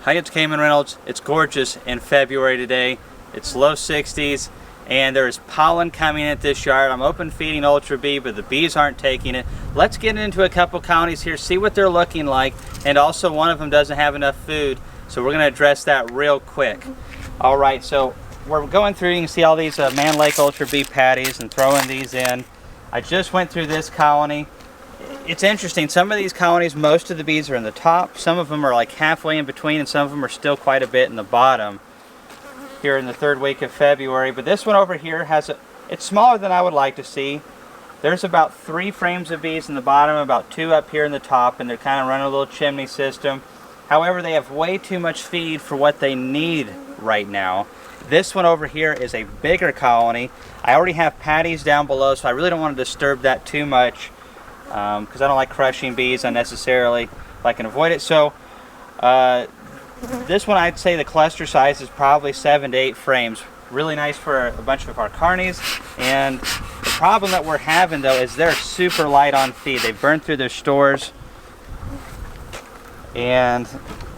Hi, it's Kamon Reynolds. It's gorgeous in February today. It's low 60s and there's pollen coming at this yard. I'm open feeding Ultra Bee, but the bees aren't taking it. Let's get into a couple counties here, see what they're looking like, and also one of them doesn't have enough food, so we're going to address that real quick. All right, so we're going through, you can see all these Man Lake Ultra Bee patties and throwing these in. I just went through this colony. It's interesting, some of these colonies, most of the bees are in the top, some of them are like halfway in between, and some of them are still quite a bit in the bottom here in the third week of February. But this one over here it's smaller than I would like to see. There's about 3 frames of bees in the bottom, about 2 up here in the top, and they're kind of running a little chimney system. However, they have way too much feed for what they need right now. This one over here is a bigger colony. I already have patties down below, so I really don't want to disturb that too much, because I don't like crushing bees unnecessarily if I can avoid it. So this one, I'd say the cluster size is probably 7 to 8 frames. Really nice for a bunch of our carnies. And the problem that we're having though is they're super light on feed. They've burned through their stores, and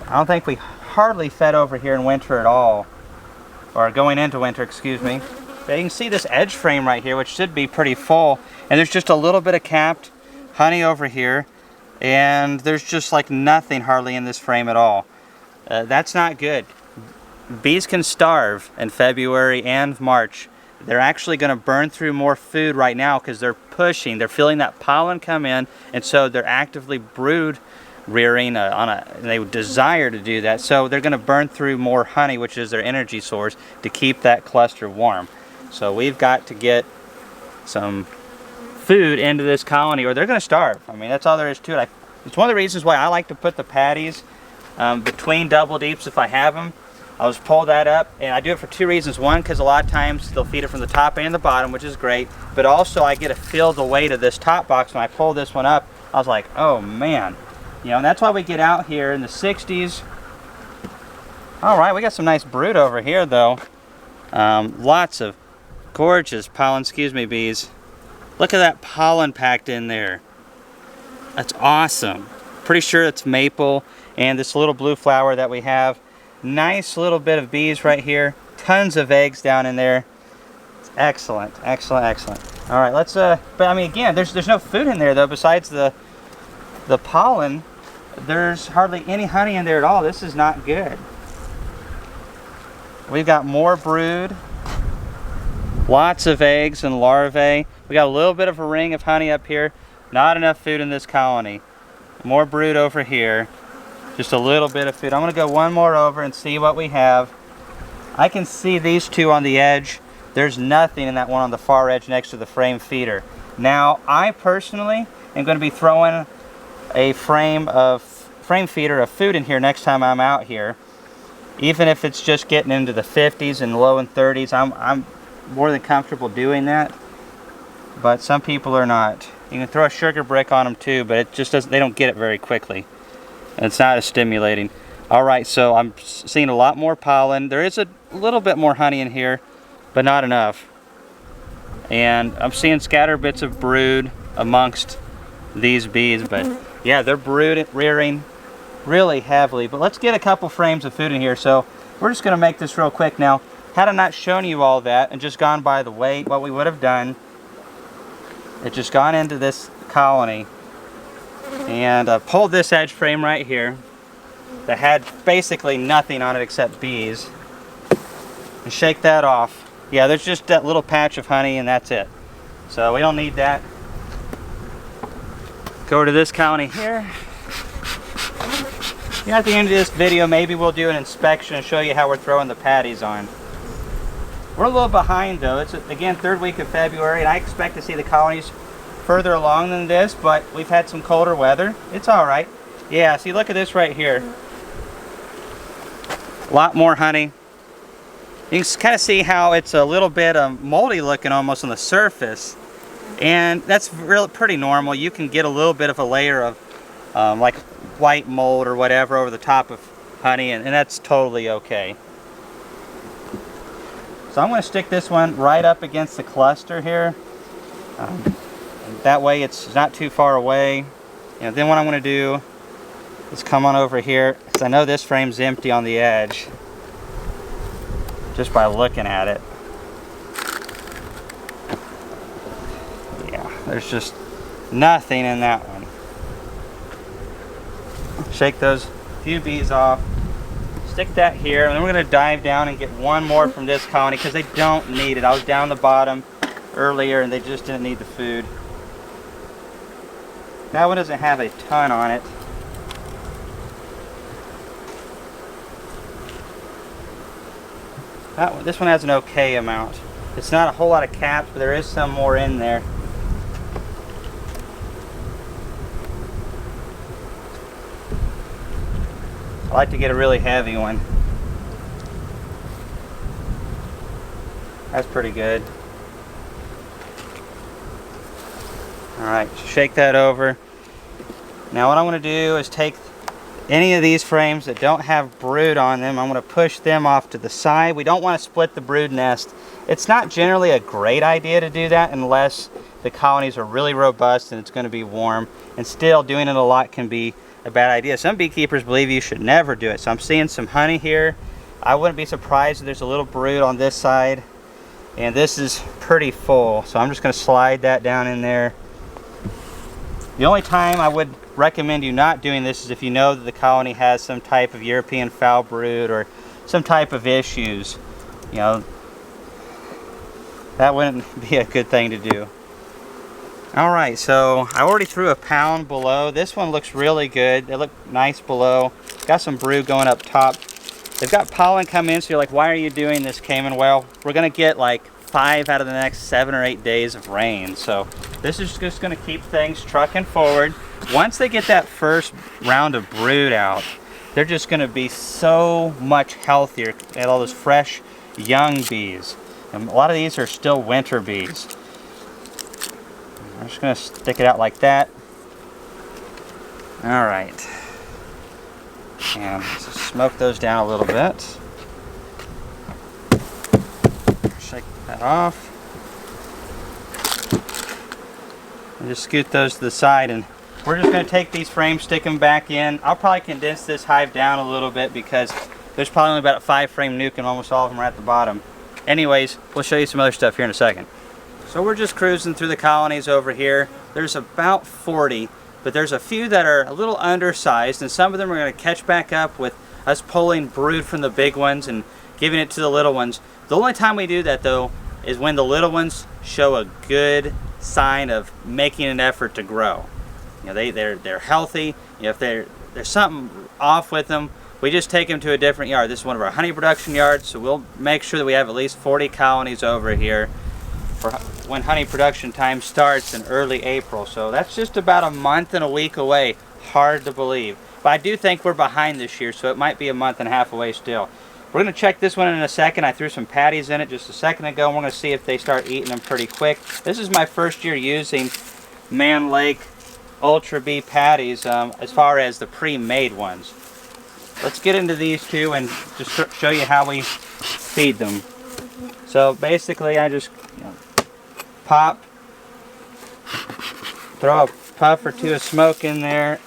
I don't think we hardly fed over here in winter at all, or going into winter, excuse me. But you can see this edge frame right here, which should be pretty full, and there's just a little bit of capped honey over here, and there's just like nothing hardly in this frame at all. That's not good. Bees can starve in February and March. They're actually going to burn through more food right now because they're they're feeling that pollen come in, and so they're actively brood rearing and they desire to do that, so they're going to burn through more honey, which is their energy source, to keep that cluster warm. So we've got to get some food into this colony or they're going to starve. I mean, that's all there is to it. It's one of the reasons why I like to put the patties between double deeps if I have them. I'll just pull that up, and I do it for 2 reasons. One, because a lot of times they'll feed it from the top and the bottom, which is great, but also I get to feel the weight of this top box. When I pull this one up, I was like, oh man. You know, and that's why we get out here in the 60s. All right, we got some nice brood over here though. Lots of gorgeous pollen, bees. Look at that pollen packed in there. That's awesome. Pretty sure it's maple, and this little blue flower that we have. Nice little bit of bees right here. Tons of eggs down in there. It's excellent, excellent, excellent. All right, let's, but I mean, again, there's no food in there though besides the pollen. There's hardly any honey in there at all. This is not good. We've got more brood. Lots of eggs and larvae. We got a little bit of a ring of honey up here. Not enough food in this colony. More brood over here. Just a little bit of food. I'm going to go one more over and see what we have. I can see these 2 on the edge. There's nothing in that one on the far edge next to the frame feeder. Now, I personally am going to be throwing a frame feeder of food in here next time I'm out here. Even if it's just getting into the 50s and low and 30s, I'm more than comfortable doing that. But some people are not. You can throw a sugar brick on them too, but it just doesn't, they don't get it very quickly. And it's not as stimulating. All right, so I'm seeing a lot more pollen. There is a little bit more honey in here, but not enough. And I'm seeing scattered bits of brood amongst these bees, but yeah, they're rearing really heavily. But let's get a couple frames of food in here. So we're just going to make this real quick now. Had I not shown you all that and just gone by the weight, what we would have done, it just gone into this colony and pulled this edge frame right here that had basically nothing on it except bees, and shake that off. Yeah, there's just that little patch of honey and that's it. So we don't need that. Go to this colony here. Yeah, at the end of this video, maybe we'll do an inspection and show you how we're throwing the patties on. We're a little behind though. It's, again, 3rd week of February, and I expect to see the colonies further along than this, but we've had some colder weather. It's all right. Yeah, see, look at this right here. A lot more honey. You can kind of see how it's a little bit moldy looking almost on the surface, and that's really pretty normal. You can get a little bit of a layer of like white mold or whatever over the top of honey, and that's totally okay. So I'm going to stick this one right up against the cluster here. That way it's not too far away. And then what I'm going to do Let's come on over here, because I know this frame's empty on the edge, just by looking at it. Yeah, there's just nothing in that one. Shake those few bees off. Stick that here, and then we're going to dive down and get one more from this colony because they don't need it. I was down the bottom earlier and they just didn't need the food. That one doesn't have a ton on it. This one has an okay amount. It's not a whole lot of caps, but there is some more in there. I like to get a really heavy one. That's pretty good. Alright, shake that over. Now what I'm going to do is take any of these frames that don't have brood on them, I'm going to push them off to the side. We don't want to split the brood nest. It's not generally a great idea to do that unless the colonies are really robust and it's going to be warm. And still, doing it a lot can be a bad idea. Some beekeepers believe you should never do it. So I'm seeing some honey here. I wouldn't be surprised if there's a little brood on this side. And this is pretty full. So I'm just going to slide that down in there. The only time I would recommend you not doing this is if you know that the colony has some type of European foul brood or some type of issues. You know, that wouldn't be a good thing to do. Alright, so I already threw a pound below. This one looks really good. They look nice below. Got some brood going up top. They've got pollen come in, so you're like, why are you doing this, Kamon? Well, we're going to get like 5 out of the next 7 or 8 days of rain. So this is just going to keep things trucking forward. Once they get that first round of brood out, they're just going to be so much healthier. They have all those fresh young bees. And a lot of these are still winter bees. I'm just going to stick it out like that. All right. And smoke those down a little bit. Shake that off. And just scoot those to the side, and we're just going to take these frames, stick them back in. I'll probably condense this hive down a little bit because there's probably only about a 5-frame nuke and almost all of them are at the bottom. Anyways, we'll show you some other stuff here in a second. So we're just cruising through the colonies over here. There's about 40, but there's a few that are a little undersized, and some of them are going to catch back up with us pulling brood from the big ones and giving it to the little ones. The only time we do that, though, is when the little ones show a good sign of making an effort to grow. You know, they're healthy. You know, if there's something off with them, we just take them to a different yard. This is one of our honey production yards, so we'll make sure that we have at least 40 colonies over here for when honey production time starts in early April. So that's just about a month and a week away. Hard to believe. But I do think we're behind this year, so it might be a month and a half away still. We're going to check this one in a second. I threw some patties in it just a second ago, and we're going to see if they start eating them pretty quick. This is my first year using Man Lake Ultra Bee patties as far as the pre-made ones. Let's get into these two and just show you how we feed them. So basically I just pop, throw a puff or two of smoke in there.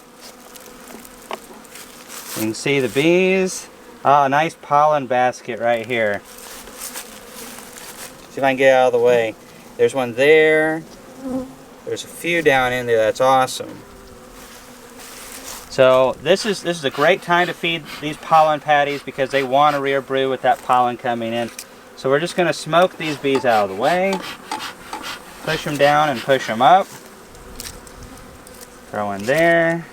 You can see the bees. Oh, a nice pollen basket right here. See if I can get out of the way. There's one there. There's a few down in there. That's awesome. So this is a great time to feed these pollen patties because they want to rear brood with that pollen coming in. So we're just going to smoke these bees out of the way. Push them down and push them up. Throw one there.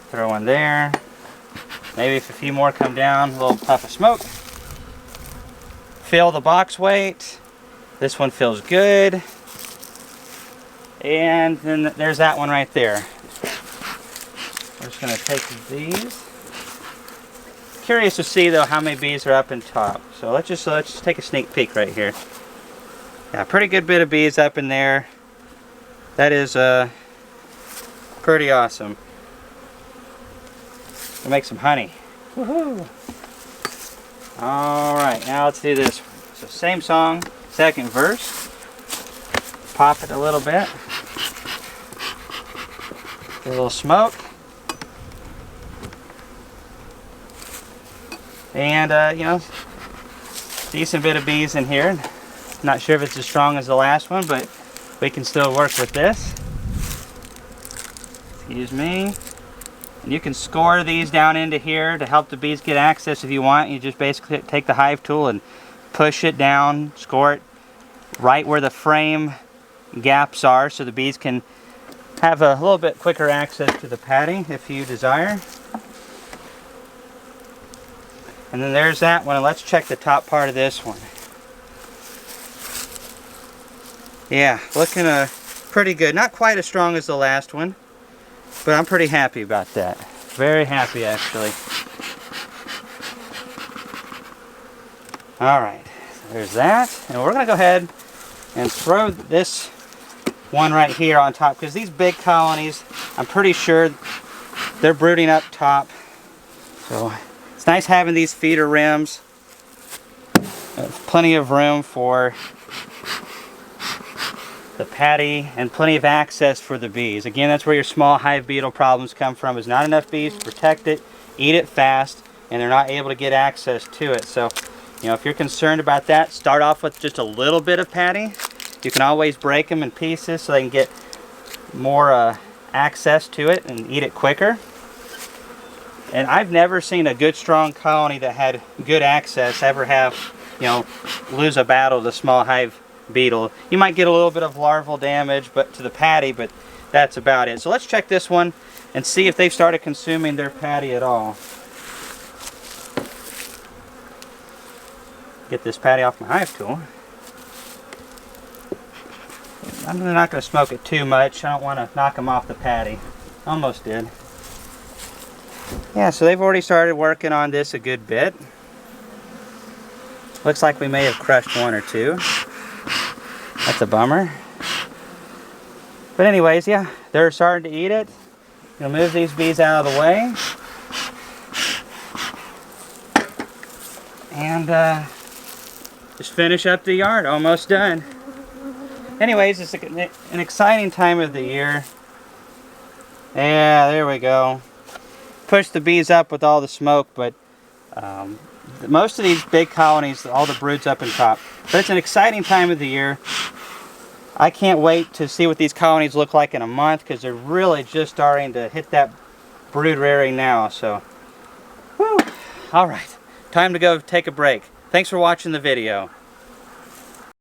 Throw one there. Maybe if a few more come down, a little puff of smoke. Fill the box weight. This one feels good. And then there's that one right there. We're just going to take these. Curious to see though how many bees are up in top. So let's just take a sneak peek right here. Yeah, pretty good bit of bees up in there. That is pretty awesome. We'll make some honey. Woohoo! Alright, now let's do this. So same song, second verse. Pop it a little bit. Get a little smoke. And you know, decent bit of bees in here. Not sure if it's as strong as the last one, but we can still work with this. Excuse me. And you can score these down into here to help the bees get access if you want. You just basically take the hive tool and push it down, score it right where the frame gaps are so the bees can have a little bit quicker access to the patty if you desire. And then there's that one, and let's check the top part of this one. Yeah, looking pretty good. Not quite as strong as the last one, but I'm pretty happy about that. Very happy, actually. Alright, there's that. And we're going to go ahead and throw this one right here on top, because these big colonies, I'm pretty sure they're brooding up top. So it's nice having these feeder rims. Plenty of room for the patty and plenty of access for the bees. Again, that's where your small hive beetle problems come from, is not enough bees to protect it, eat it fast, and they're not able to get access to it. So, you know, if you're concerned about that, start off with just a little bit of patty. You can always break them in pieces so they can get more access to it and eat it quicker. And I've never seen a good strong colony that had good access ever have, you know, lose a battle to the small hive beetle. You might get a little bit of larval damage but to the patty, but that's about it. So let's check this one and see if they've started consuming their patty at all. Get this patty off my hive tool. I'm not going to smoke it too much. I don't want to knock them off the patty. Almost did. Yeah, so they've already started working on this a good bit. Looks like we may have crushed one or two. That's a bummer. But anyways, yeah, they're starting to eat it. You'll move these bees out of the way. And just finish up the yard. Almost done. Anyways, it's an exciting time of the year. Yeah, there we go. Push the bees up with all the smoke, but most of these big colonies, all the brood's up in top. But it's an exciting time of the year. I can't wait to see what these colonies look like in a month, because they're really just starting to hit that brood rearing now. So, whew. All right, time to go take a break. Thanks for watching the video.